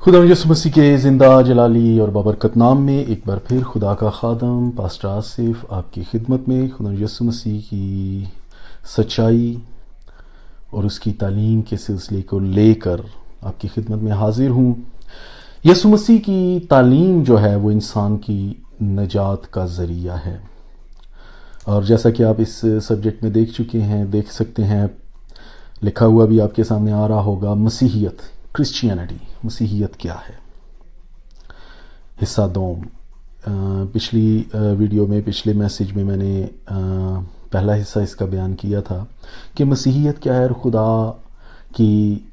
खुदा यसु मसीह के ज़िंदा जलाली और बाबरकत नाम में एक बार फिर खुदा का खादम पास्टर आसिफ आपकी खिदमत में खुदा यसु मसीह की सच्चाई और उसकी तालीम के सिलसिले को लेकर आपकी खिदमत में हाजिर हूँ। यसु मसीह की तालीम जो है वो इंसान की नजात का ज़रिया है, और जैसा कि आप इस सब्जेक्ट में देख सकते हैं, लिखा हुआ भी आपके सामने आ रहा होगा, मसीहियत, क्रिश्चियनिटी, मसीहियत क्या है। हिस्सा 2। पिछली वीडियो में, पिछले मैसेज में मैंने पहला हिस्सा इसका बयान किया था कि मसीहियत क्या है और खुदा की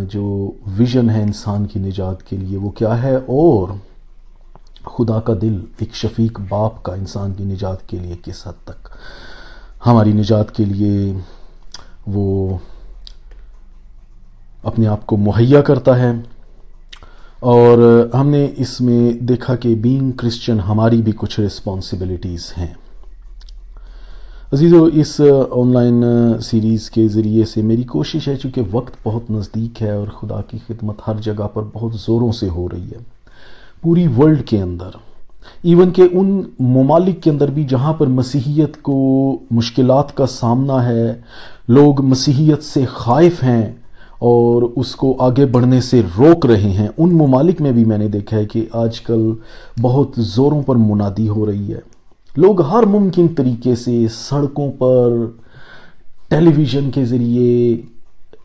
जो विज़न है इंसान की निजात के लिए वो क्या है, और खुदा का दिल एक शफीक बाप का इंसान की निजात के लिए किस हद तक हमारी निजात के लिए वो अपने आप को मुहैया करता है। और हमने इसमें देखा कि बीइंग क्रिश्चियन हमारी भी कुछ रिस्पॉन्सिबिलिटीज़ हैं। अजीज़ों, इस ऑनलाइन सीरीज़ के ज़रिए से मेरी कोशिश है, चूँकि वक्त बहुत नज़दीक है और खुदा की खिदमत हर जगह पर बहुत ज़ोरों से हो रही है, पूरी वर्ल्ड के अंदर, इवन के उन ममालिक के अंदर भी जहाँ पर मसीहियत को मुश्किलात का सामना है, लोग मसीहियत से खाइफ हैं और उसको आगे बढ़ने से रोक रहे हैं, उन ममालिक में भी मैंने देखा है कि आजकल बहुत ज़ोरों पर मुनादी हो रही है। लोग हर मुमकिन तरीके से सड़कों पर, टेलीविज़न के ज़रिए,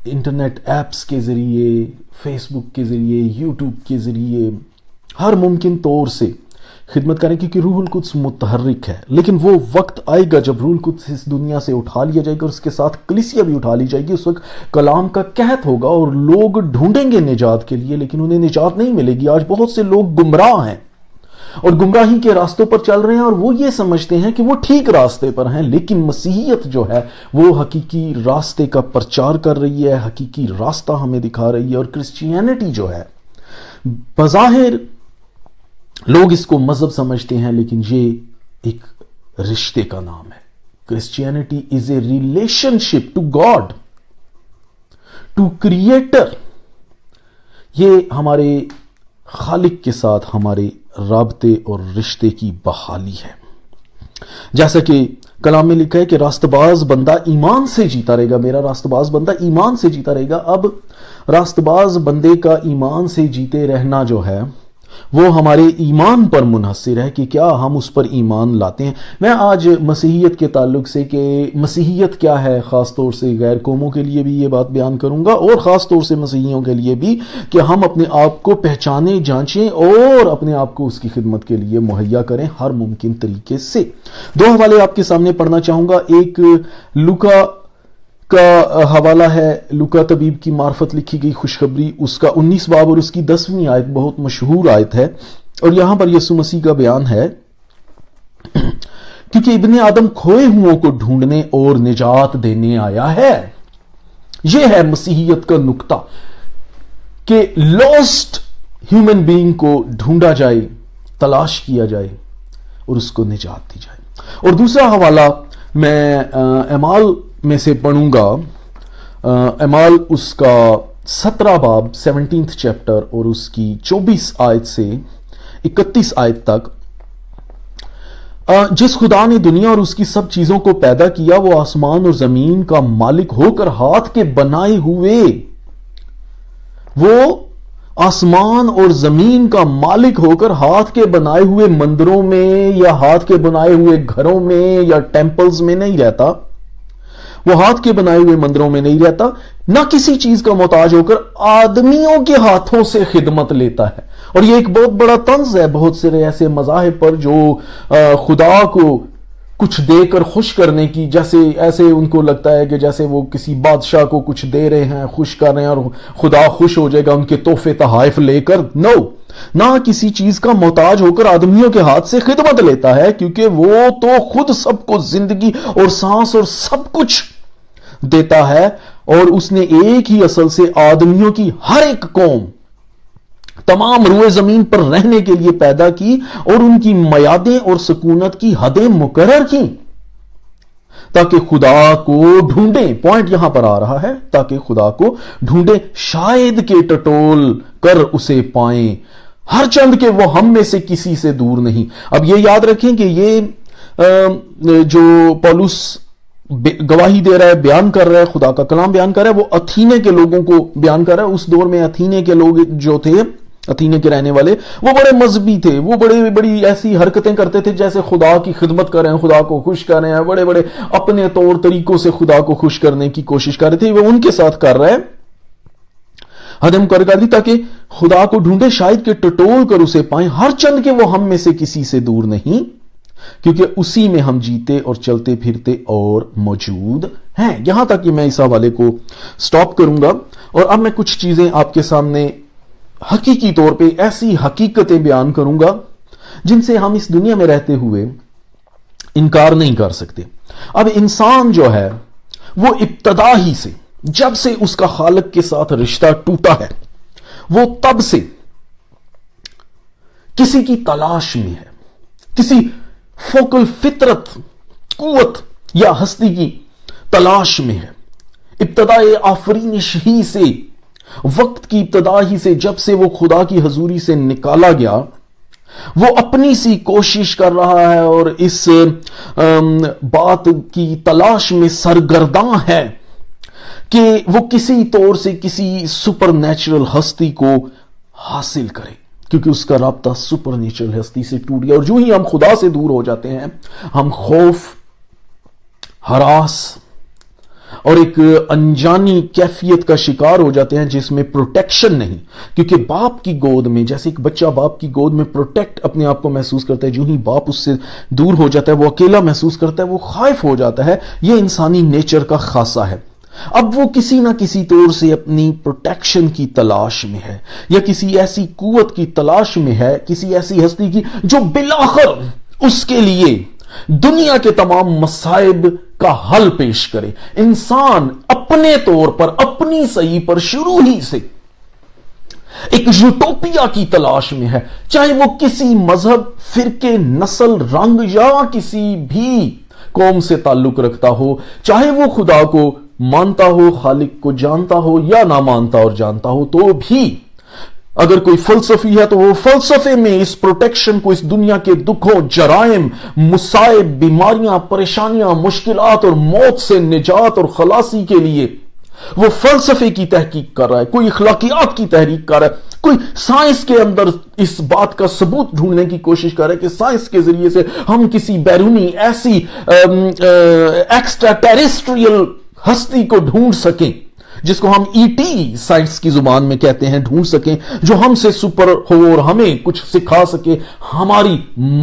इंटरनेट ऐप्स के ज़रिए, फेसबुक के ज़रिए, यूट्यूब के ज़रिए हर मुमकिन तौर से खिदमत करें, क्योंकि रूहुल कुद्स मुतहर्रिक है। लेकिन वो वक्त आएगा जब रूहुल कुद्स इस दुनिया से उठा लिया जाएगा और उसके साथ कलीसिया भी उठा ली जाएगी। उस वक्त कलाम का कहत होगा और लोग ढूंढेंगे निजात के लिए, लेकिन उन्हें निजात नहीं मिलेगी। आज बहुत से लोग गुमराह हैं और गुमराही के रास्तों पर चल रहे हैं और वो ये समझते हैं कि वो ठीक रास्ते पर हैं, लेकिन मसीहियत जो है वो हकीकी रास्ते का प्रचार कर रही है, हकीकी रास्ता हमें दिखा रही है। और क्रिश्चियनिटी जो है, बज़ाहिर लोग इसको मजहब समझते हैं, लेकिन ये एक रिश्ते का नाम है। Christianity is a relationship to God, to creator. ये हमारे खालिक के साथ हमारे राबते और रिश्ते की बहाली है। जैसा कि कलाम में लिखा है कि रास्तबाज बंदा ईमान से जीता रहेगा, मेरा रास्तबाज बंदा ईमान से जीता रहेगा। अब रास्तबाज बंदे का ईमान से जीते रहना जो है वो हमारे ईमान पर मुनहसिर है कि क्या हम उस पर ईमान लाते हैं। मैं आज मसीहियत के ताल्लुक से कि मसीहियत क्या है, ख़ास तौर से गैर कौमों के लिए भी ये बात बयान करूंगा और ख़ास तौर से मसीहियों के लिए भी, कि हम अपने आप को पहचानें, जांचें और अपने आप को उसकी खिदमत के लिए मुहैया करें हर मुमकिन तरीके से। 2 हवाले आपके सामने पढ़ना चाहूँगा। एक लूका का हवाला है, लूका तबीब की मार्फत लिखी गई खुशखबरी, उसका 19 बाब और उसकी 10वीं आयत बहुत मशहूर आयत है। और यहां पर यसु मसीह का बयान है, क्योंकि इब्ने आदम खोए हुओं को ढूंढने और निजात देने आया है। यह है मसीहियत का नुक्ता कि लॉस्ट ह्यूमन बीइंग को ढूंढा जाए, तलाश किया जाए और उसको निजात दी जाए। और दूसरा हवाला मैं अमाल में से पढ़ूंगा, अमाल उसका 17 बाब 17th चैप्टर और उसकी 24 आयत से 31 आयत तक। जिस खुदा ने दुनिया और उसकी सब चीजों को पैदा किया, वो आसमान और जमीन का मालिक होकर हाथ के बनाए हुए, वो आसमान और जमीन का मालिक होकर हाथ के बनाए हुए मंदिरों में या हाथ के बनाए हुए घरों में या टेंपल्स में नहीं रहता। वो हाथ के बनाए हुए मंदिरों में नहीं रहता, ना किसी चीज का मोहताज होकर आदमियों के हाथों से खिदमत लेता है। और ये एक बहुत बड़ा तंज है बहुत से ऐसे मज़ाहिब पर जो खुदा को कुछ देकर खुश करने की, जैसे ऐसे उनको लगता है कि जैसे वो किसी बादशाह को कुछ दे रहे हैं, खुश कर रहे हैं और खुदा खुश हो जाएगा उनके तोहफे तहाइफ लेकर। नो, ना किसी चीज का मोहताज होकर आदमियों के हाथ से खिदमत लेता है, क्योंकि वो तो खुद सबको जिंदगी और सांस और सब कुछ देता है। और उसने एक ही असल से आदमियों की हर एक कौम, तमाम रुए जमीन पर रहने के लिए पैदा की और उनकी मयादें और सुकूनत की हदें मुकर्रर की। تاکہ خدا کو ڈھونڈیں. پوائنٹ یہاں پر آ رہا ہے, تاکہ خدا کو ڈھونڈیں, شاید کہ ٹٹول کر اسے پائیں, ہر چند کہ وہ ہم میں سے کسی سے دور نہیں. اب یہ یاد رکھیں کہ یہ جو پولس گواہی دے رہا ہے, بیان کر رہا ہے, خدا کا کلام بیان کر رہا ہے, وہ اتھینے کے لوگوں کو بیان کر رہا ہے. اس دور میں اتھینے کے لوگ جو تھے, اتھینے کے رہنے والے, وہ بڑے مذہبی تھے, وہ بڑی ایسی حرکتیں کرتے تھے جیسے خدا کی خدمت کر رہے ہیں, خدا کو خوش کر رہے ہیں, بڑے اپنے طور طریقوں سے خدا کو خوش کرنے کی کوشش کر رہے تھے. وہ ان کے ساتھ کر رہا ہے, حدم کر دی, تاکہ خدا کو ڈھونڈے شاید کہ ٹٹول کر اسے پائیں, ہر چند کہ وہ ہم میں سے کسی سے دور نہیں, کیونکہ اسی میں ہم جیتے اور چلتے پھرتے اور موجود ہیں. یہاں تک کہ میں اس حوالے کو سٹاپ کروں گا, اور اب میں کچھ چیزیں آپ کے سامنے حقیقی طور پہ ایسی حقیقتیں بیان کروں گا جن سے ہم اس دنیا میں رہتے ہوئے انکار نہیں کر سکتے. اب انسان جو ہے وہ ابتدا ہی سے, جب سے اس کا خالق کے ساتھ رشتہ ٹوٹا ہے, وہ تب سے کسی کی تلاش میں ہے, کسی فوکل فطرت, قوت یا ہستی کی تلاش میں ہے. ابتدائے آفرینش ہی سے, وقت کی ابتدا ہی سے, جب سے وہ خدا کی حضوری سے نکالا گیا, وہ اپنی سی کوشش کر رہا ہے اور اس بات کی تلاش میں سرگرداں ہے کہ وہ کسی طور سے کسی سپر نیچرل ہستی کو حاصل کرے, کیونکہ اس کا رابطہ سپر نیچرل ہستی سے ٹوٹ گیا. اور جو ہی ہم خدا سے دور ہو جاتے ہیں, ہم خوف, ہراس اور ایک انجانی کیفیت کا شکار ہو جاتے ہیں جس میں پروٹیکشن نہیں. کیونکہ باپ کی گود میں, جیسے ایک بچہ باپ کی گود میں پروٹیکٹ اپنے آپ کو محسوس کرتا ہے, جو ہی باپ اس سے دور ہو جاتا ہے وہ اکیلا محسوس کرتا ہے, وہ خائف ہو جاتا ہے. یہ انسانی نیچر کا خاصہ ہے. اب وہ کسی نہ کسی طور سے اپنی پروٹیکشن کی تلاش میں ہے, یا کسی ایسی قوت کی تلاش میں ہے, کسی ایسی ہستی کی جو بالآخر اس کے لیے دنیا کے تمام مصائب کا حل پیش کرے. انسان اپنے طور پر, اپنی صحیح پر شروع ہی سے ایک یوٹوپیا کی تلاش میں ہے, چاہے وہ کسی مذہب, فرقے, نسل, رنگ یا کسی بھی قوم سے تعلق رکھتا ہو, چاہے وہ خدا کو مانتا ہو, خالق کو جانتا ہو یا نہ مانتا اور جانتا ہو. تو بھی اگر کوئی فلسفی ہے تو وہ فلسفے میں اس پروٹیکشن کو, اس دنیا کے دکھوں, جرائم, مصائب, بیماریاں, پریشانیاں, مشکلات اور موت سے نجات اور خلاصی کے لیے وہ فلسفے کی تحقیق کر رہا ہے, کوئی اخلاقیات کی تحریک کر رہا ہے, کوئی سائنس کے اندر اس بات کا ثبوت ڈھونڈنے کی کوشش کر رہا ہے کہ سائنس کے ذریعے سے ہم کسی بیرونی ایسی ایکسٹرا ٹیریسٹریل ہستی کو ڈھونڈ سکیں, جس کو ہم ای ٹی سائنس کی زبان میں کہتے ہیں, ڈھونڈ سکیں, جو ہم سے سپر ہو اور ہمیں کچھ سکھا سکے, ہماری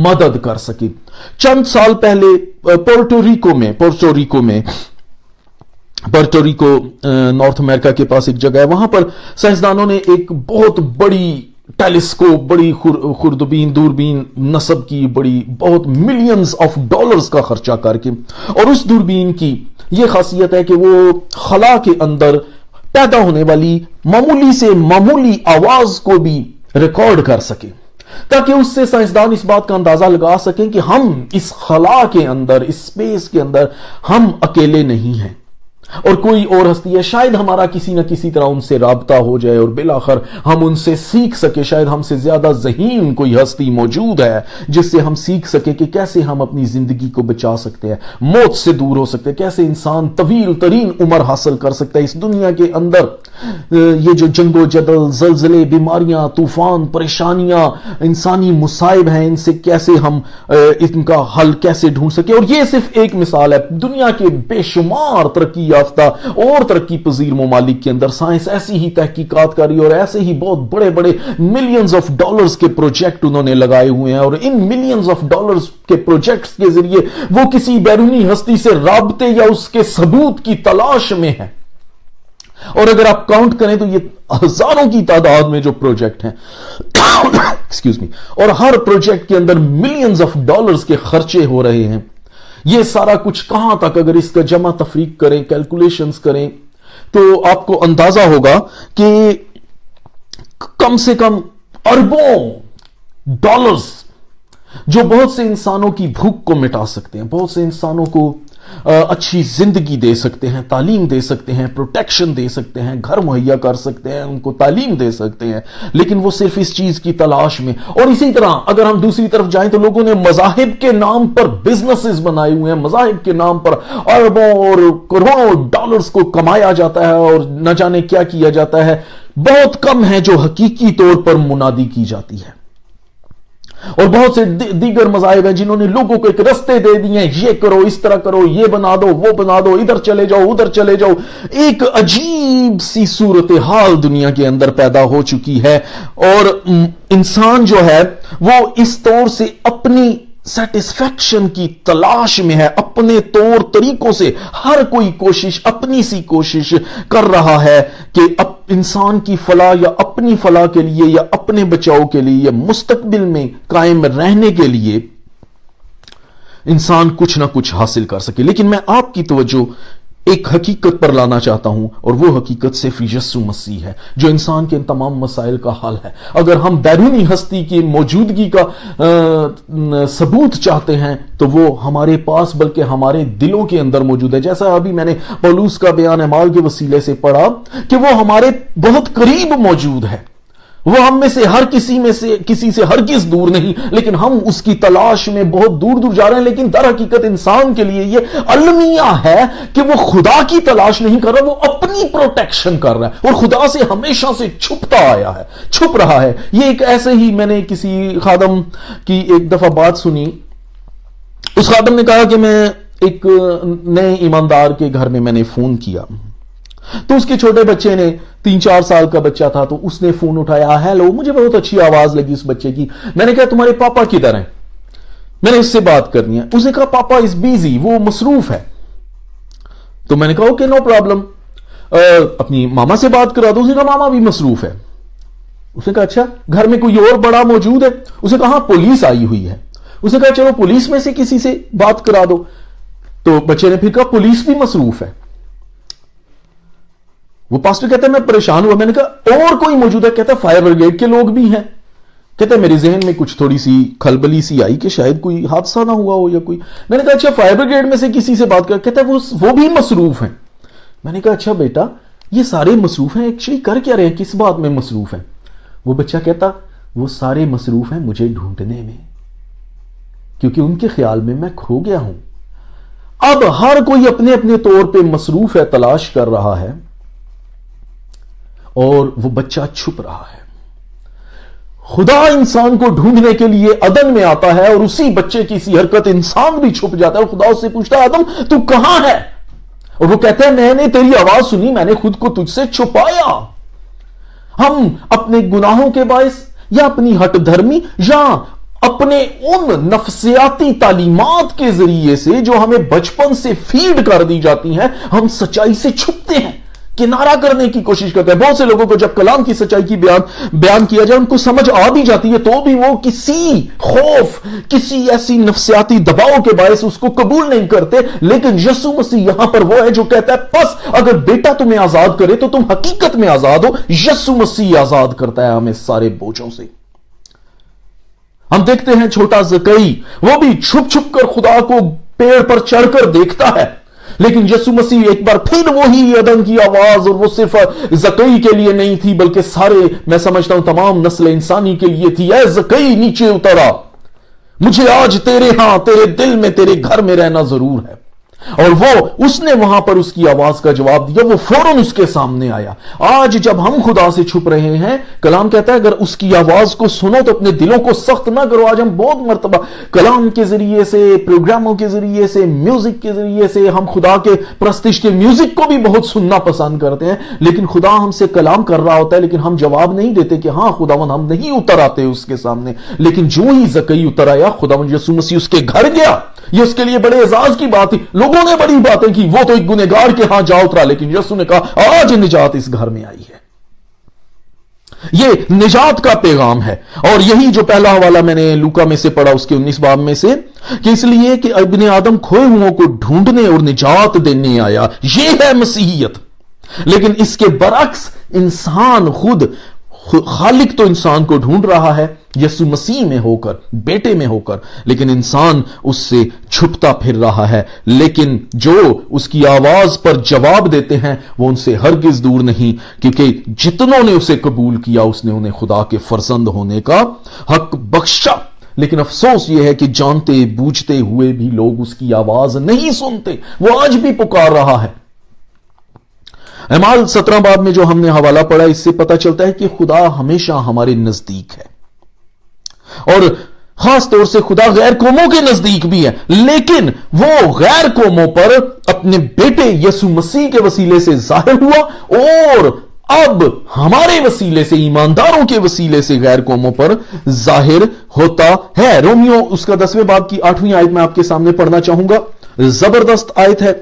مدد کر سکے. چند سال پہلے پورٹو ریکو نارتھ امریکہ کے پاس ایک جگہ ہے, وہاں پر سائنسدانوں نے ایک بہت بڑی ٹیلیسکوپ, بڑی خوردبین, دوربین نصب کی, بہت ملینز آف ڈالرز کا خرچہ کر کے. اور اس دوربین کی یہ خاصیت ہے کہ وہ خلا کے اندر پیدا ہونے والی معمولی سے معمولی آواز کو بھی ریکارڈ کر سکے, تاکہ اس سے سائنسدان اس بات کا اندازہ لگا سکیں کہ ہم اس خلا کے اندر, اس اسپیس کے اندر ہم اکیلے نہیں ہیں, اور کوئی اور ہستی ہے. شاید ہمارا کسی نہ کسی طرح ان سے رابطہ ہو جائے اور بالآخر ہم ان سے سیکھ سکے. شاید ہم سے زیادہ ذہین کوئی ہستی موجود ہے جس سے ہم سیکھ سکے کہ کیسے ہم اپنی زندگی کو بچا سکتے ہیں, موت سے دور ہو سکتے ہیں, کیسے انسان طویل ترین عمر حاصل کر سکتا ہے اس دنیا کے اندر. یہ جو جنگ و جدل, زلزلے, بیماریاں, طوفان, پریشانیاں, انسانی مصائب ہیں, ان سے کیسے ہم ان کا حل کیسے ڈھونڈ سکے. اور یہ صرف ایک مثال ہے. دنیا کے بے شمار ترقی یافتہ اور ترقی پذیر ممالک کے اندر سائنس ایسی ہی تحقیقات کر رہی ہے, اور ایسے ہی بہت بڑے بڑے ملینز آف ڈالرز کے پروجیکٹ انہوں نے لگائے ہوئے ہیں, اور ان ملینز آف ڈالرز کے پروجیکٹس کے ذریعے وہ کسی بیرونی ہستی سے رابطے یا اس کے ثبوت کی تلاش میں ہے. اور اگر آپ کاؤنٹ کریں تو یہ ہزاروں کی تعداد میں جو پروجیکٹ ہیں ایکسکیوز می, اور ہر پروجیکٹ کے اندر ملینز آف ڈالرز کے خرچے ہو رہے ہیں. یہ سارا کچھ کہاں تک اگر اس کا جمع تفریق کریں, کیلکولیشنز کریں, تو آپ کو اندازہ ہوگا کہ کم سے کم اربوں ڈالرز جو بہت سے انسانوں کی بھوک کو مٹا سکتے ہیں, بہت سے انسانوں کو अच्छी जिंदगी दे सकते हैं, तालीम दे सकते हैं, प्रोटेक्शन दे सकते हैं, घर मुहैया कर सकते हैं, उनको तालीम दे सकते हैं, लेकिन वो सिर्फ इस चीज की तलाश में। और इसी तरह अगर हम दूसरी तरफ जाएं तो लोगों ने मजाहिब के नाम पर बिजनेसेस बनाए हुए हैं, मजाहिब के नाम पर अरबों और करोड़ों डॉलर्स को कमाया जाता है और न जाने क्या किया जाता है। बहुत कम है जो हकीकी तौर पर मुनादी की जाती है। और बहुत से दीगर मजाहिब हैं जिन्होंने लोगों को एक रास्ते दे दिए, ये करो, इस तरह करो, ये बना दो, वो बना दो, इधर चले जाओ, उधर चले जाओ। एक अजीब सी सूरत हाल दुनिया के अंदर पैदा हो चुकी है और इंसान जो है वो इस तौर से अपनी सेटिस्फैक्शन की तलाश में है, अपने तौर तरीकों से हर कोई कोशिश, अपनी सी कोशिश कर रहा है कि इंसान की फलाह या अपनी फलाह के लिए या अपने बचाव के लिए या मुस्तकबिल में कायम रहने के लिए इंसान कुछ ना कुछ हासिल कर सके। लेकिन मैं आपकी तवज्जो एक हकीकत पर लाना चाहता हूं और वो हकीकत सिर्फ यीशु मसीह है जो इंसान के इन तमाम मसाइल का हल है। अगर हम बैरूनी हस्ती की मौजूदगी का सबूत चाहते हैं तो वो हमारे पास बल्कि हमारे दिलों के अंदर मौजूद है। जैसा अभी मैंने पौलुस का बयान अमाल के वसीले से पढ़ा कि वो हमारे बहुत करीब मौजूद है, वो हम में से हर किसी से हरगिज दूर नहीं, लेकिन हम उसकी तलाश में बहुत दूर दूर जा रहे हैं। लेकिन दर हकीकत इंसान के लिए यह अलमिया है कि वो खुदा की तलाश नहीं कर रहा, वो अपनी प्रोटेक्शन कर रहा है और खुदा से हमेशा से छुपता आया है, छुप रहा है। ये एक ऐसे ही मैंने किसी खादम की एक दफा बात सुनी। उस खादम ने कहा कि मैं एक नए ईमानदार के घर में मैंने फोन किया तो उसके छोटे बच्चे ने 3-4 साल का बच्चा था तो उसने फोन उठाया, हेलो। मुझे बहुत अच्छी आवाज लगी उस बच्चे की। मैंने कहा तुम्हारे पापा किधर हैं, मैंने उससे बात करनी है। उसने कहा पापा इज बिजी, वो मसरूफ है। तो मैंने कहा ओके नो प्रॉब्लम, अपनी मामा से बात करा दो। उसने कहा मामा भी मसरूफ है। उसने कहा अच्छा घर में कोई और बड़ा मौजूद है? उसने कहा हाँ पुलिस आई हुई है। उसने कहा चलो पुलिस में से किसी से बात करा दो। तो बच्चे ने फिर कहा पुलिस भी मसरूफ है। वो पास्टर कहता है मैं परेशान हुआ। मैंने कहा और कोई मौजूद है? कहता है फायर ब्रिगेड के लोग भी हैं। कहता है मेरे जहन में कुछ थोड़ी सी खलबली सी आई कि शायद कोई हादसा ना हुआ हो या कोई। मैंने कहा अच्छा फायर ब्रिगेड में से किसी से बात कर? कहता है वो भी मसरूफ हैं। मैंने कहा अच्छा बेटा ये सारे मसरूफ हैं, एक्चुअली कर क्या रहे हैं, किस बात में मसरूफ हैं? वो बच्चा कहता वो सारे मसरूफ हैं मुझे ढूंढने में, क्योंकि उनके ख्याल में मैं खो गया हूं। अब हर कोई अपने अपने तौर पे मसरूफ है, तलाश कर रहा है और वो बच्चा छुप रहा है। खुदा इंसान को ढूंढने के लिए अदन में आता है और उसी बच्चे की सी हरकत इंसान भी छुप जाता है और खुदा उससे पूछता है आदम तू कहां है? और वो कहता है मैंने तेरी आवाज सुनी, मैंने खुद को तुझसे छुपाया। हम अपने गुनाहों के बायस या अपनी हठधर्मी या अपने उन नफसियाती तालीमात के जरिए से जो हमें बचपन से फीड कर दी जाती हैं, हम सच्चाई से छुपते हैं, किनारा करने की कोशिश करते हैं। बहुत से लोगों को जब कलाम की सच्चाई की बयान किया जाए उनको समझ आ भी जाती है तो भी वो किसी खौफ, किसी ऐसी नफसियाती दबाव के बायस उसको कबूल नहीं करते। लेकिन यीशु मसीह यहां पर वो है जो कहता है बस अगर बेटा तुम्हें आजाद करे तो तुम हकीकत में आजाद हो। यीशु मसीह आजाद करता है हमें सारे बोझों से। हम देखते हैं छोटा ज़कई, वो भी छुप छुप कर खुदा को पेड़ पर चढ़कर देखता है, लेकिन यीशु मसीह एक बार फिर वही अदन की आवाज, और वो सिर्फ ज़कई के लिए नहीं थी बल्कि सारे, मैं समझता हूं तमाम नस्ल इंसानी के लिए थी। ऐ ज़कई नीचे उतरा, मुझे आज तेरे यहां तेरे दिल में तेरे घर में रहना जरूर है। और वो उसने वहां पर उसकी आवाज का जवाब दिया, वो फौरन उसके सामने आया। आज जब हम खुदा से छुप रहे हैं, कलाम कहता है अगर उसकी आवाज को सुनो तो अपने दिलों को सख्त ना करो। आज हम बहुत मर्तबा कलाम के जरिए से, प्रोग्रामों के जरिए से, म्यूजिक के जरिए से हम खुदा के प्रस्तिश के म्यूजिक को भी बहुत सुनना पसंद करते हैं, लेकिन खुदा हमसे कलाम कर रहा होता है लेकिन हम जवाब नहीं देते कि हां खुदावन हम नहीं उतर आते उसके सामने। लेकिन जो ही ज़कई उतर आया, खुदावन यीशु मसीह उसके घर गया। ये उसके लिए बड़े एजाज की बात थी। लोगों ने बड़ी बातें की, वो तो एक गुनहगार के यहां जा उतरा, लेकिन यीशु ने कहा आज निजात इस घर में आई है। ये निजात का पैगाम है। और यही जो पहला हवाला मैंने लूका में से पढ़ा उसके 19 बाब में से, कि इसलिए कि इब्ने आदम खोए हुओं को ढूंढने और निजात देने आया, ये है मसीहियत। लेकिन इसके बरक्स इंसान खुद خالق تو انسان کو ڈھونڈ رہا ہے یسوع مسیح میں ہو کر، بیٹے میں ہو کر، لیکن انسان اس سے چھپتا پھر رہا ہے۔ لیکن جو اس کی آواز پر جواب دیتے ہیں وہ ان سے ہرگز دور نہیں، کیونکہ جتنوں نے اسے قبول کیا اس نے انہیں خدا کے فرزند ہونے کا حق بخشا۔ لیکن افسوس یہ ہے کہ جانتے بوجھتے ہوئے بھی لوگ اس کی آواز نہیں سنتے، وہ آج بھی پکار رہا ہے۔ اعمال 17 باب میں جو ہم نے حوالہ پڑھا، اس سے پتہ چلتا ہے کہ خدا ہمیشہ ہمارے نزدیک ہے، اور خاص طور سے خدا غیر قوموں کے نزدیک بھی ہے، لیکن وہ غیر قوموں پر اپنے بیٹے یسوع مسیح کے وسیلے سے ظاہر ہوا، اور اب ہمارے وسیلے سے، ایمانداروں کے وسیلے سے غیر قوموں پر ظاہر ہوتا ہے۔ رومیو اس کا 10ویں باب کی 8ویں آیت میں آپ کے سامنے پڑھنا چاہوں گا، زبردست آیت ہے،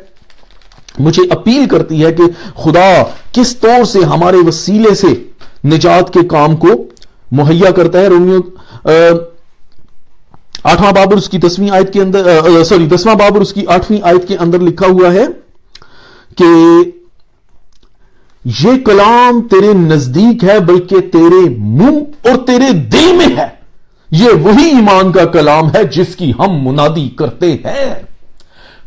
مجھے اپیل کرتی ہے کہ خدا کس طور سے ہمارے وسیلے سے نجات کے کام کو مہیا کرتا ہے۔ رومیو 8واں باب اور اس کی 10ویں آیت کے اندر 10واں باب اور اس کی 8ویں آیت کے اندر لکھا ہوا ہے کہ یہ کلام تیرے نزدیک ہے بلکہ تیرے منہ اور تیرے دل میں ہے، یہ وہی ایمان کا کلام ہے جس کی ہم منادی کرتے ہیں۔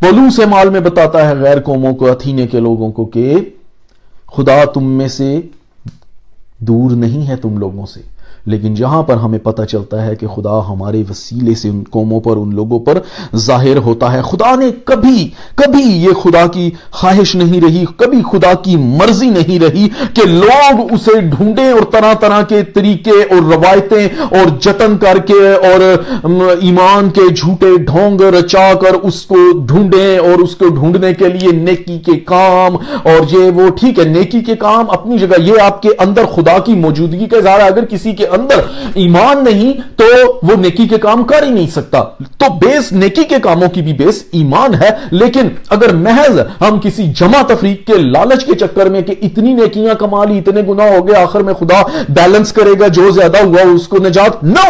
پولوس اعمال میں بتاتا ہے غیر قوموں کو، اتھینے کے لوگوں کو، کہ خدا تم میں سے دور نہیں ہے تم لوگوں سے، لیکن جہاں پر ہمیں پتہ چلتا ہے کہ خدا ہمارے وسیلے سے ان قوموں پر، ان لوگوں پر ظاہر ہوتا ہے۔ خدا نے کبھی یہ خدا کی خواہش نہیں رہی، کبھی خدا کی مرضی نہیں رہی کہ لوگ اسے ڈھونڈیں اور طرح طرح کے طریقے اور روایتیں اور جتن کر کے اور ایمان کے جھوٹے ڈھونگ رچا کر اس کو ڈھونڈیں، اور اس کو ڈھونڈنے کے لیے نیکی کے کام اور یہ وہ، ٹھیک ہے نیکی کے کام اپنی جگہ، یہ آپ کے اندر خدا کی موجودگی کا اظہار ہے۔ اگر کسی کے اندر ایمان نہیں تو وہ نیکی کے کام کر ہی نہیں سکتا، تو بیس نیکی کے کاموں کی بھی بیس ایمان ہے۔ لیکن اگر محض ہم کسی جمع تفریق کے لالچ کے چکر میں کہ اتنی نیکیاں کما لی، اتنے گناہ ہو گئے، آخر میں خدا بیلنس کرے گا، جو زیادہ ہوا اس کو نجات، نو،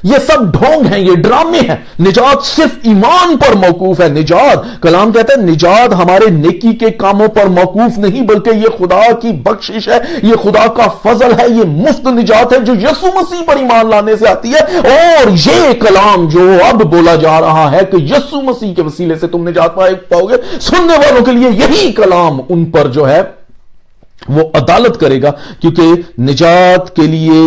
یہ سب ڈھونگ ہیں، یہ ڈرامے ہیں۔ نجات صرف ایمان پر موقوف ہے۔ نجات، کلام کہتا ہے نجات ہمارے نیکی کے کاموں پر موقوف نہیں، بلکہ یہ خدا کی بخشش ہے، یہ خدا کا فضل ہے، یہ مفت نجات ہے جو یسوع مسیح پر ایمان لانے سے آتی ہے۔ اور یہ کلام جو اب بولا جا رہا ہے کہ یسوع مسیح کے وسیلے سے تم نجات پاؤ گے، سننے والوں کے لیے یہی کلام ان پر جو ہے وہ عدالت کرے گا، کیونکہ نجات کے لیے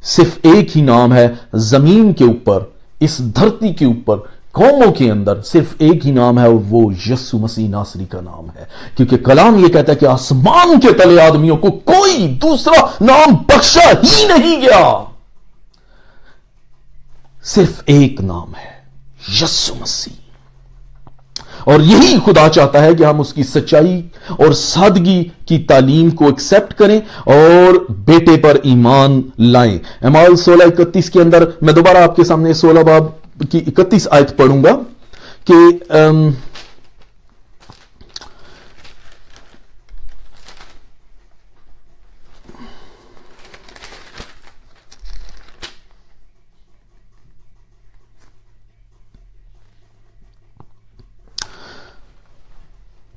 صرف ایک ہی نام ہے زمین کے اوپر، اس دھرتی کے اوپر، قوموں کے اندر صرف ایک ہی نام ہے، اور وہ یسوع مسیح ناصری کا نام ہے، کیونکہ کلام یہ کہتا ہے کہ آسمان کے تلے آدمیوں کو کوئی دوسرا نام بخشا ہی نہیں گیا، صرف ایک نام ہے، یسوع مسیح۔ اور یہی خدا چاہتا ہے کہ ہم اس کی سچائی اور سادگی کی تعلیم کو ایکسپٹ کریں اور بیٹے پر ایمان لائیں۔ اعمال 16:31 کے اندر میں دوبارہ آپ کے سامنے 16 باب کی 31 آیت پڑھوں گا کہ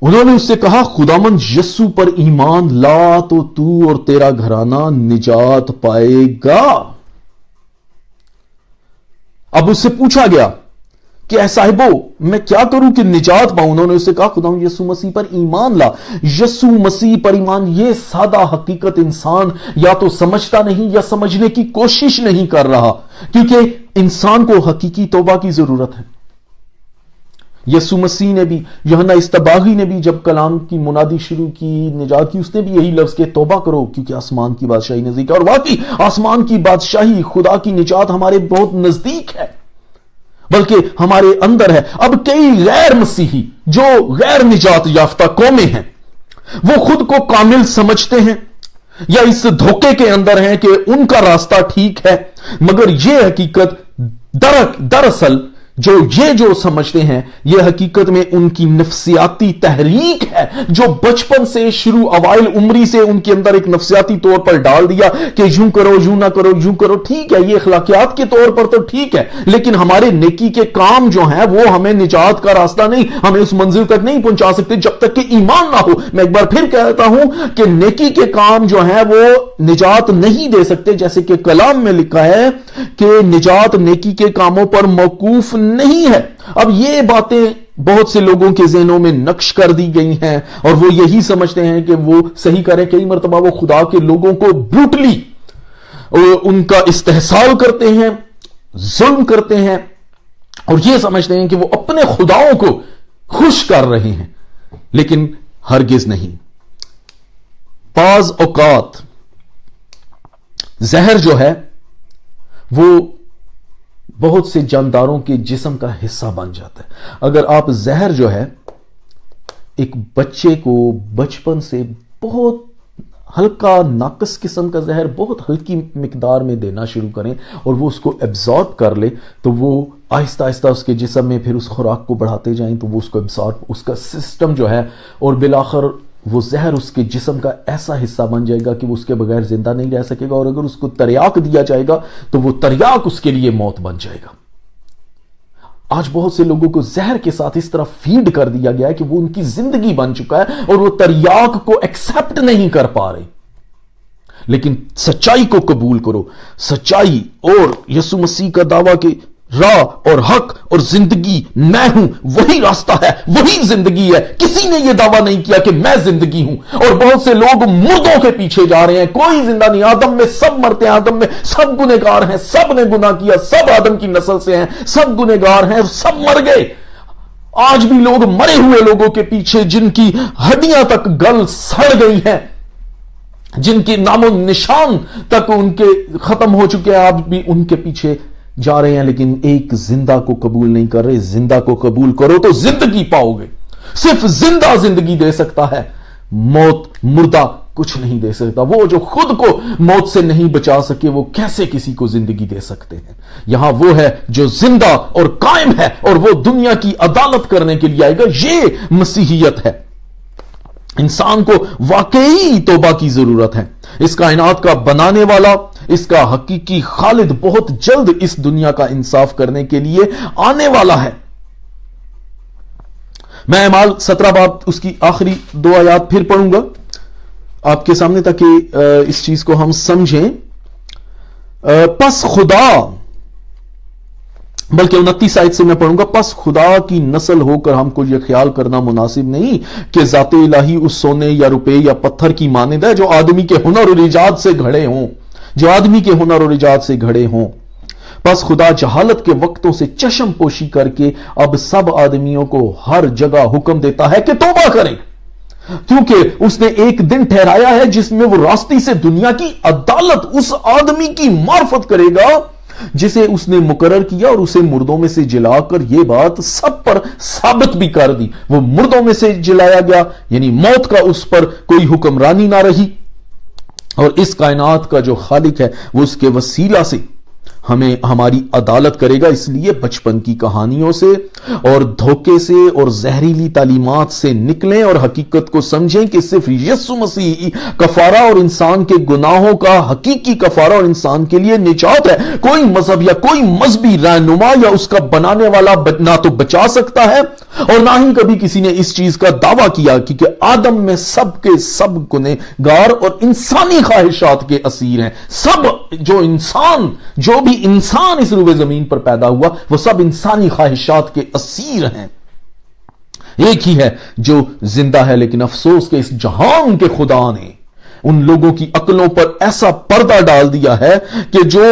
انہوں نے اس سے کہا خداوند یسوع پر ایمان لا تو تو اور تیرا گھرانہ نجات پائے گا۔ اب اس سے پوچھا گیا کہ اے صاحبو میں کیا کروں کہ نجات پاؤں؟ انہوں نے اس سے کہا خداوند یسوع مسیح پر ایمان لا۔ یسوع مسیح پر ایمان، یہ سادہ حقیقت انسان یا تو سمجھتا نہیں یا سمجھنے کی کوشش نہیں کر رہا، کیونکہ انسان کو حقیقی توبہ کی ضرورت ہے۔ یسوع مسیح نے بھی، یوحنا استباغی نے بھی جب کلام کی منادی شروع کی نجات کی، اس نے بھی یہی لفظ کہ توبہ کرو کیونکہ آسمان کی بادشاہی نزدیک ہے۔ اور واقعی آسمان کی بادشاہی، خدا کی نجات ہمارے بہت نزدیک ہے، بلکہ ہمارے اندر ہے۔ اب کئی غیر مسیحی جو غیر نجات یافتہ قومیں ہیں، وہ خود کو کامل سمجھتے ہیں یا اس دھوکے کے اندر ہیں کہ ان کا راستہ ٹھیک ہے، مگر یہ حقیقت دراصل جو سمجھتے ہیں یہ حقیقت میں ان کی نفسیاتی تحریک ہے جو بچپن سے شروع اوائل عمری سے ان کے اندر ایک نفسیاتی طور پر ڈال دیا کہ یوں کرو یوں نہ کرو یوں کرو. ٹھیک ہے, یہ اخلاقیات کے طور پر تو ٹھیک ہے, لیکن ہمارے نیکی کے کام جو ہیں وہ ہمیں نجات کا راستہ نہیں, ہمیں اس منزل تک نہیں پہنچا سکتے جب تک کہ ایمان نہ ہو. میں ایک بار پھر کہتا ہوں کہ نیکی کے کام جو ہیں وہ نجات نہیں دے سکتے, جیسے کہ کلام میں لکھا ہے کہ نجات نیکی کے کاموں پر موقوف نہیں ہے. اب یہ باتیں بہت سے لوگوں کے ذہنوں میں نقش کر دی گئی ہیں اور وہ یہی سمجھتے ہیں کہ وہ صحیح کریں. کئی مرتبہ وہ خدا کے لوگوں کو بروٹلی ان کا استحصال کرتے ہیں, ظلم کرتے ہیں اور یہ سمجھتے ہیں کہ وہ اپنے خداؤں کو خوش کر رہے ہیں, لیکن ہرگز نہیں. بعض اوقات زہر جو ہے وہ بہت سے جانداروں کے جسم کا حصہ بن جاتا ہے. اگر آپ زہر جو ہے ایک بچے کو بچپن سے بہت ہلکا ناقص قسم کا زہر بہت ہلکی مقدار میں دینا شروع کریں اور وہ اس کو ایبزارب کر لے تو وہ آہستہ آہستہ اس کے جسم میں پھر اس خوراک کو بڑھاتے جائیں تو وہ اس کو ایبزارب, اس کا سسٹم جو ہے, اور بالآخر وہ زہر اس کے جسم کا ایسا حصہ بن جائے گا کہ وہ اس کے بغیر زندہ نہیں رہ سکے گا, اور اگر اس کو تریاک دیا جائے گا تو وہ تریاک اس کے لیے موت بن جائے گا. آج بہت سے لوگوں کو زہر کے ساتھ اس طرح فیڈ کر دیا گیا ہے کہ وہ ان کی زندگی بن چکا ہے اور وہ تریاک کو ایکسپٹ نہیں کر پا رہے. لیکن سچائی کو قبول کرو. سچائی اور یسوع مسیح کا دعویٰ کہ راہ اور حق اور زندگی میں ہوں, وہی راستہ ہے, وہی زندگی ہے. کسی نے یہ دعویٰ نہیں کیا کہ میں زندگی ہوں, اور بہت سے لوگ مردوں کے پیچھے جا رہے ہیں. کوئی زندہ نہیں. آدم میں سب مرتے ہیں, آدم میں سب گنہگار ہیں, سب نے گناہ کیا, سب آدم کی نسل سے ہیں, سب گنہگار ہیں اور سب مر گئے. آج بھی لوگ مرے ہوئے لوگوں کے پیچھے جن کی ہڈیاں تک گل سڑ گئی ہیں, جن کے نام و نشان تک ان کے ختم ہو چکے ہیں, آج بھی ان کے پیچھے جا رہے ہیں, لیکن ایک زندہ کو قبول نہیں کر رہے. زندہ کو قبول کرو تو زندگی پاؤ گے. صرف زندہ زندگی دے سکتا ہے, موت مردہ کچھ نہیں دے سکتا. وہ جو خود کو موت سے نہیں بچا سکے وہ کیسے کسی کو زندگی دے سکتے ہیں؟ یہاں وہ ہے جو زندہ اور قائم ہے اور وہ دنیا کی عدالت کرنے کے لیے آئے گا. یہ مسیحیت ہے. انسان کو واقعی توبہ کی ضرورت ہے. اس کائنات کا بنانے والا, اس کا حقیقی خالد بہت جلد اس دنیا کا انصاف کرنے کے لیے آنے والا ہے. میں اعمال 17 باب اس کی آخری 2 آیات پھر پڑھوں گا آپ کے سامنے تاکہ اس چیز کو ہم سمجھیں. پس خدا, بلکہ 29 آیت سے میں پڑھوں گا. پس خدا کی نسل ہو کر ہم کو یہ خیال کرنا مناسب نہیں کہ ذات الہی اس سونے یا روپے یا پتھر کی مانند ہے جو آدمی کے ہنر اور ایجاد سے گھڑے ہوں, جو آدمی کے ہنر اور ایجاد سے گھڑے ہوں. پس خدا جہالت کے وقتوں سے چشم پوشی کر کے اب سب آدمیوں کو ہر جگہ حکم دیتا ہے کہ توبہ کریں, کیونکہ اس نے ایک دن ٹھہرایا ہے جس میں وہ راستی سے دنیا کی عدالت اس آدمی کی معرفت کرے گا جسے اس نے مقرر کیا, اور اسے مردوں میں سے جلا کر یہ بات سب پر ثابت بھی کر دی. وہ مردوں میں سے جلایا گیا, یعنی موت کا اس پر کوئی حکمرانی نہ رہی, اور اس کائنات کا جو خالق ہے وہ اس کے وسیلہ سے ہمیں ہماری عدالت کرے گا. اس لیے بچپن کی کہانیوں سے اور دھوکے سے اور زہریلی تعلیمات سے نکلیں اور حقیقت کو سمجھیں کہ صرف یسوع مسیح کفارہ اور انسان کے گناہوں کا حقیقی کفارہ اور انسان کے لیے نجات ہے. کوئی مذہب یا کوئی مذہبی رہنما یا اس کا بنانے والا نہ تو بچا سکتا ہے اور نہ ہی کبھی کسی نے اس چیز کا دعویٰ کیا, کیونکہ آدم میں سب کے سب گنہگار اور انسانی خواہشات کے اسیر ہیں. سب جو بھی انسان اس روئے زمین پر پیدا ہوا وہ سب انسانی خواہشات کے اسیر ہیں. ایک ہی ہے جو زندہ ہے, لیکن افسوس کہ اس جہان کے خدا نے ان لوگوں کی عقلوں پر ایسا پردہ ڈال دیا ہے کہ جو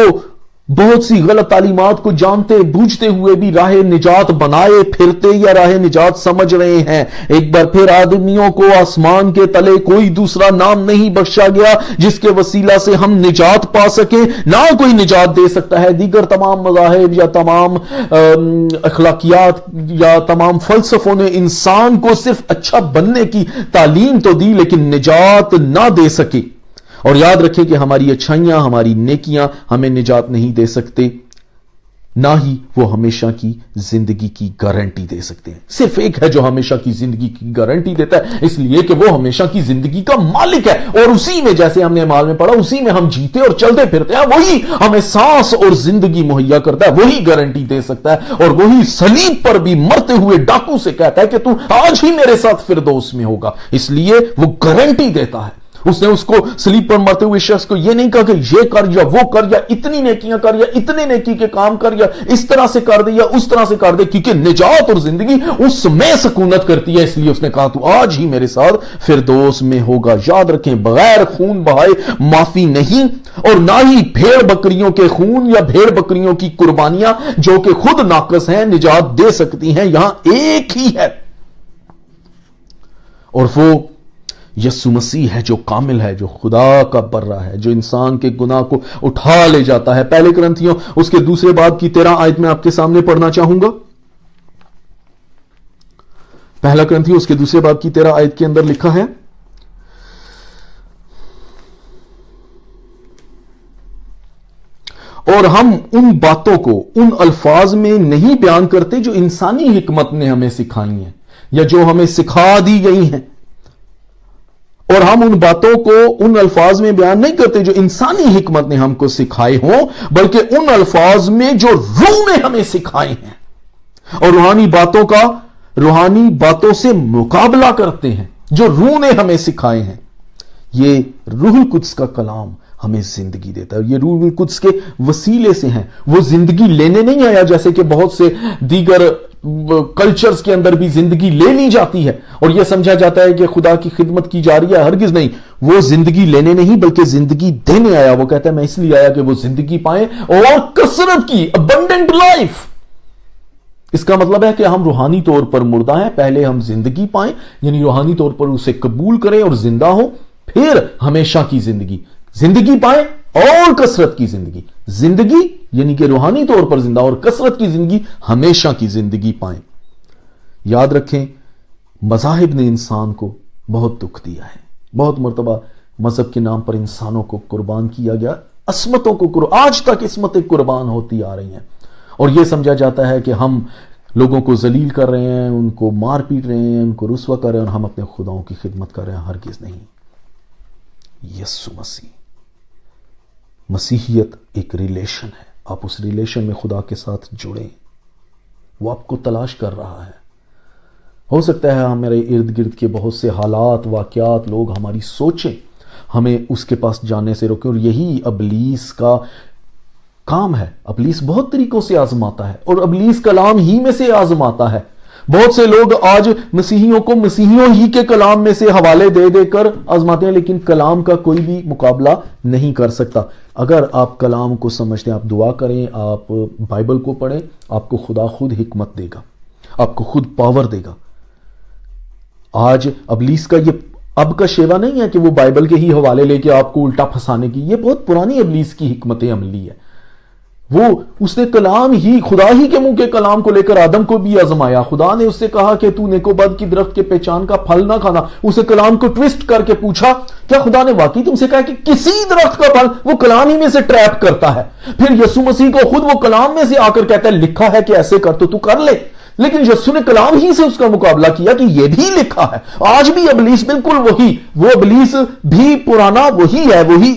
بہت سی غلط تعلیمات کو جانتے بوجھتے ہوئے بھی راہ نجات بنائے پھرتے یا راہ نجات سمجھ رہے ہیں. ایک بار پھر آدمیوں کو آسمان کے تلے کوئی دوسرا نام نہیں بخشا گیا جس کے وسیلہ سے ہم نجات پا سکیں. نہ کوئی نجات دے سکتا ہے. دیگر تمام مذاہب یا تمام اخلاقیات یا تمام فلسفوں نے انسان کو صرف اچھا بننے کی تعلیم تو دی لیکن نجات نہ دے سکے. اور یاد رکھیں کہ ہماری اچھائیاں, ہماری نیکیاں ہمیں نجات نہیں دے سکتے. ना ही वो हमेशा की जिंदगी की गारंटी दे सकते हैं। सिर्फ एक है जो हमेशा की जिंदगी की गारंटी देता है, इसलिए कि वो हमेशा की जिंदगी का मालिक है, और उसी में, जैसे हमने माल में पढ़ा, उसी में हम जीते और चलते फिरते हैं। वही हमें सांस और जिंदगी मुहैया करता है, वही गारंटी दे सकता है, और वही सलीब पर भी मरते हुए डाकू से कहता है कि तू आज ही मेरे साथ फिरदौस में होगा। इसलिए वो गारंटी देता है। उसने उसको सलीब पर मरते हुए शख्स को यह नहीं कहा कि ये कर या वो कर, या इतनी नेकियां कर, या इतने नेकी के काम कर, या इस तरह से कर दे या उस तरह से कर दे, क्योंकि निजात और जिंदगी उसमें सुकूनत करती है। इसलिए उसने कहा तू आज ही मेरे साथ फिरदौस में होगा। याद रखें, बगैर खून बहाए माफी नहीं, और ना ही भेड़ बकरियों के खून या भेड़ बकरियों की कुर्बानियां जो कि खुद नाकस हैं निजात दे सकती हैं। यहां एक ही है, और वो यीशु मसीह है जो कामिल है, जो खुदा का बर्रा है, जो इंसान के गुनाह को उठा ले जाता है। पहले कुरिन्थियों उसके दूसरे बाब की 13 आयत में आपके सामने पढ़ना चाहूंगा। पहला कुरिन्थियों उसके दूसरे बाब की 13 आयत के अंदर लिखा है, और हम उन बातों को उन अल्फाज में नहीं बयान करते जो इंसानी हिकमत ने हमें सिखाई हैं या जो हमें सिखा दी गई हैं, और हम उन बातों को उन अल्फाज में बयान नहीं करते जो इंसानी हिकमत ने हमको सिखाए हों, बल्कि उन अल्फाज में जो रूह ने हमें सिखाए हैं, और रूहानी बातों से मुकाबला करते हैं जो रूह ने हमें सिखाए हैं। ये रूहुल कुद्स का कलाम हमें जिंदगी देता है। ये रूहुल कुद्स के वसीले से हैं। वो जिंदगी लेने नहीं आया, जैसे कि बहुत से दीगर कल्चर्स के अंदर भी जिंदगी ले ली जाती है और यह समझा जाता है कि खुदा की खिदमत की जा रही है। हरगिज नहीं, वो जिंदगी लेने नहीं बल्कि जिंदगी देने आया। वो कहता है मैं इसलिए आया कि वो जिंदगी पाए और कसरत की, अबंडेंट लाइफ। इसका मतलब है कि हम रूहानी तौर पर मुर्दा हैं, पहले हम जिंदगी पाएं, यानी रूहानी तौर पर उसे कबूल करें और जिंदा हो, फिर हमेशा की जिंदगी पाएं और कसरत की जिंदगी यानी कि रूहानी तौर पर जिंदा और कसरत की जिंदगी, हमेशा की जिंदगी पाएं। याद रखें, मज़ाहिब ने इंसान को बहुत दुख दिया है। बहुत मर्तबा मजहब के नाम पर इंसानों को कुर्बान किया गया, असमतों को आज तक इसमतें कुर्बान होती आ रही हैं, और यह समझा जाता है कि हम लोगों को जलील कर रहे हैं, उनको मार पीट रहे हैं, उनको रुस्वा कर रहे हैं, और हम अपने खुदाओं की खिदमत कर रहे हैं। हरगिज नहीं। यीशु मसीहियत एक रिलेशन है। आप उस रिलेशन में खुदा के साथ जुड़े, वो आपको तलाश कर रहा है। हो सकता है हमारे इर्द गिर्द के बहुत से हालात, वाकयात, लोग, हमारी सोचें हमें उसके पास जाने से रोकें, और यही इब्लीस का काम है। इब्लीस बहुत तरीकों से आजमाता है, और इब्लीस कलाम ही में से आजमाता है। बहुत से लोग आज मसीहियों को मसीहियों ही के कलाम में से हवाले दे देकर आजमाते हैं, लेकिन कलाम का कोई भी मुकाबला नहीं कर सकता। अगर आप कलाम को समझते हैं, आप दुआ करें, आप बाइबल को पढ़ें, आपको खुदा खुद हिकमत देगा, आपको खुद पावर देगा। आज इब्लीस का ये अब का शेवा नहीं है कि वो बाइबल के ही हवाले लेके आपको उल्टा फंसाने की, ये बहुत पुरानी इब्लीस की हिकमत अमली है। वो उसने कलाम ही, खुदा ही के मुंह के कलाम को लेकर आदम को भी आजमाया। खुदा ने उससे कहा कि तू नेको बद की दरख्त के पहचान का फल ना खाना। उसे कलाम को ट्विस्ट करके पूछा, क्या खुदा ने वाकई तुमसे कहा कि किसी दरख्त का फल? वो कलाम ही में से ट्रैप करता है। फिर यीशु मसीह को खुद वो कलाम में से आकर कहता है लिखा है कि ऐसे कर, तो तू कर ले। लेकिन यीशु ने कलाम ही से उसका मुकाबला किया कि यह भी लिखा है। आज भी इब्लीस बिल्कुल वही, वो इब्लीस भी पुराना वही है। वही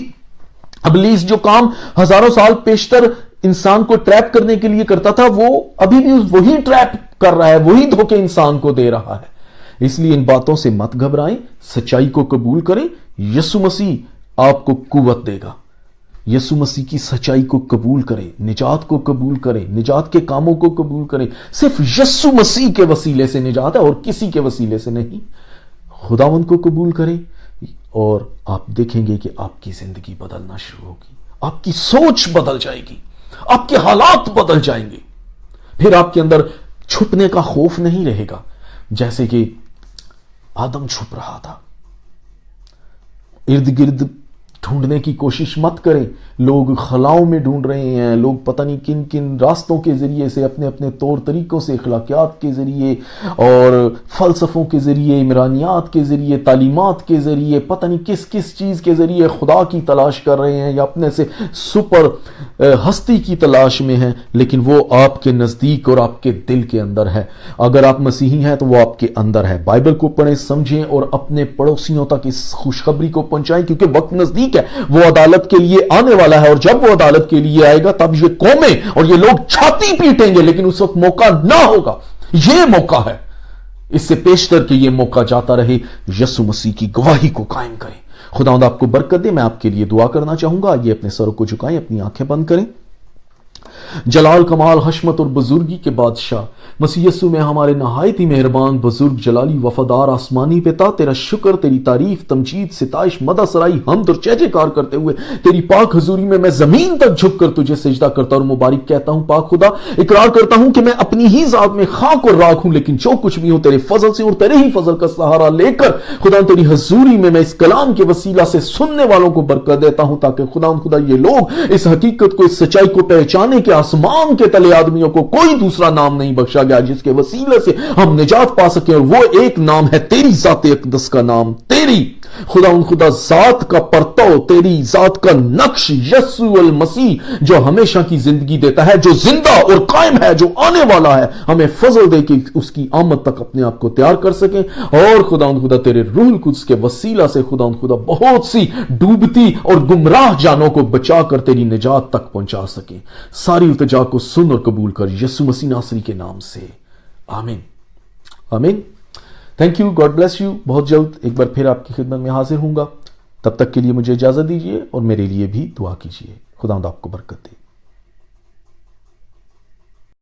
इब्लीस जो काम हजारों साल पेशतर इंसान को ट्रैप करने के लिए करता था, वो अभी भी वही ट्रैप कर रहा है, वही धोखे इंसान को दे रहा है। इसलिए इन बातों से मत घबराएं, सच्चाई को कबूल करें। यीशु मसीह आपको कुव्वत देगा। यीशु मसीह की सच्चाई को कबूल करें, निजात को कबूल करें, निजात के कामों को कबूल करें। सिर्फ यीशु मसीह के वसीले से निजात है और किसी के वसीले से नहीं। खुदावंद को कबूल करें और आप देखेंगे कि आपकी जिंदगी बदलना शुरू होगी, आपकी सोच बदल जाएगी, आपके हालात बदल जाएंगे। फिर आपके अंदर छुपने का खौफ नहीं रहेगा, जैसे कि आदम छुप रहा था। इर्द गिर्द ढूंढने की कोशिश मत करें। लोग खलाओं में ढूंढ रहे हैं, लोग पता नहीं किन किन रास्तों के ज़रिए से, अपने अपने तौर तरीक़ों से, अखलाकियात के ज़रिए और फ़लसफ़ों के ज़रिए, इमरानियात के ज़रिए, तालीमात के ज़रिए, पता नहीं किस किस चीज़ के ज़रिए खुदा की तलाश कर रहे हैं या अपने से सुपर हस्ती की तलाश में हैं, लेकिन वो आपके नज़दीक और आपके दिल के अंदर है। अगर आप मसीही हैं तो वो आपके अंदर है। बाइबल को पढ़ें, समझें और अपने पड़ोसियों तक इस खुशखबरी को पहुंचाएं, क्योंकि वक्त नज़दीक है। वो अदालत के लिए आने वाला है और जब वो अदालत के लिए आएगा तब ये कौमें और ये लोग छाती पीटेंगे, लेकिन उस वक्त मौका ना होगा। ये मौका है, इससे पेशतर के ये मौका जाता रहे। यीशु मसीह की गवाही को कायम करें। खुदावंद आपको बरकत दे। मैं आपके लिए दुआ करना चाहूंगा। ये अपने सरों को झुकाएं, अपनी आंखें बंद करें। जलाल, कमाल, हशमत और बुजुर्गी के बादशाह मसीह यीशु में हमारे नहायत ही मेहरबान, बुजुर्ग, जलाली, वफादार आसमानी पिता, तेरा शुक्र, तेरी तारीफ, तमजीद, सिताइश, मदह सराई, हमद और जय जयकार करते हुए तेरी पाक हजूरी में मैं जमीन तक झुककर तुझे सजदा करता और मुबारक कहता हूं। पाक खुदा, इकरार करता हूं कि मैं अपनी ही जात में खाक और राख हूं, लेकिन जो कुछ भी हूं तेरे फजल से और तेरे ही फजल का सहारा लेकर खुदा तेरी हजूरी में मैं इस कलाम के वसीला से सुनने वालों को बरकत देता हूं, ताकि खुदा ये लोग इस हकीकत को, इस सच्चाई को पहचाने के आसमान के तले आदमियों को कोई दूसरा नाम नहीं बख्शा गया जिसके वसीले से हम निजात पा सके, और वो एक नाम है तेरी जात अक़दस का नाम, तेरी खुदा जात का परतव, तेरी जात का नक्श, यीशु अल मसीह जो हमेशा की जिंदगी देता है, जो जिंदा और कायम है, जो आने वाला है। हमें फजल दे कि उसकी आमद तक अपने आप को तैयार कर सके, और खुदा तेरे रूहुल कुद्स के वसीला से खुदा बहुत सी डूबती और गुमराह जानों को बचा कर तेरी निजात तक पहुंचा सके। सारी इल्तिजा को सुन और कबूल कर, यीशु मसीह नासरी के नाम से, आमीन आमीन। Thank you, God bless you. बहुत जल्द एक बार फिर आपकी खिदमत में हाजिर हूंगा। तब तक के लिए मुझे इजाजत दीजिए और मेरे लिए भी दुआ कीजिए। खुदा आपको बरकत दे।